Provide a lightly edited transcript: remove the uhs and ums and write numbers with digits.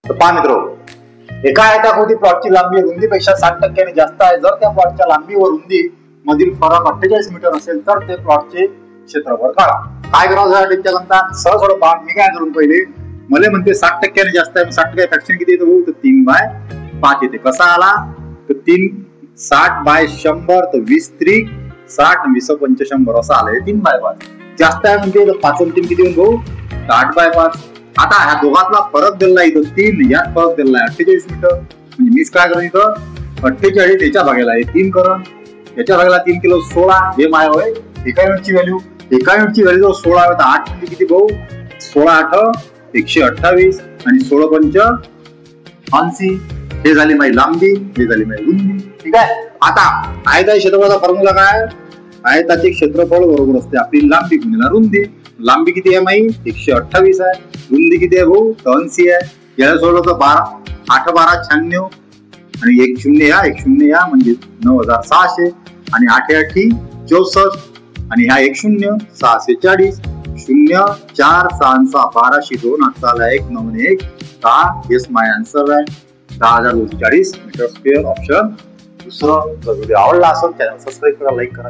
तर पहा मित्र, एका आयताकृती प्लॉटची लांबी रुंदीपेक्षा 60% जास्त आहे. जर त्या प्लॉटच्या लांबी व रुंदी मधील फरक 48 मीटर असेल तर ते प्लॉटचे क्षेत्रफळ काढा. काय करावं यासाठी सांगता, सरळ पहा. मी काय करून पहिले मला म्हणते 60% जास्त आहे. 60% फ्रॅक्शन किती येतं भाऊ? तर 3/5 येते. कसा आला तर 3 60/100 तर 20 त्रिक 60 20 पंच 100 असं आलंय. 3/5 जास्त आहे म्हणजे 5 आणि 3 किती होईल भाऊ? 8/5. आता ह्या दोघातला फरक दिला इथं 3, यात फरक दिला 48 मीटर. म्हणजे मीच काय करेन इथं 48 याच्या भागाला आहे 3 करण, याच्या भागाला 3 किलो 16 हे माय होय एका युनिटची व्हॅल्यू. एका युनिटची व्हॅल्यू जर 16 आहे तर 8 म्हणजे किती भाऊ? 16 8 128 आणि 16 पंच 80. हे झाली माझी लांबी, हे झाली माझी रुंदी. ठीक आहे. आता आयताच्या क्षेत्रफळाचा फॉर्म्युला काय? आयताचे क्षेत्रफळ बरोबर असते आपली लांबी गुणिले रुंदी. लांबी किती आहे माई? 128 आहे. रुंदी किती आहे भाऊ? 80 आहे. याला सोडलं तर 8 12 96 आणि 1 0 या 1 0 या म्हणजे 9600 आणि 8 8 64 आणि ह्या 1 0 640 0 4 6 6 1202 8 1 9 1 10. हेच माय आन्सर आहे 10,240 मीटर स्क्वेअर. ऑप्शन दुसरं. जर व्हिडिओ आवडला असेल चॅनल सबस्क्राईब करा, लाईक करा.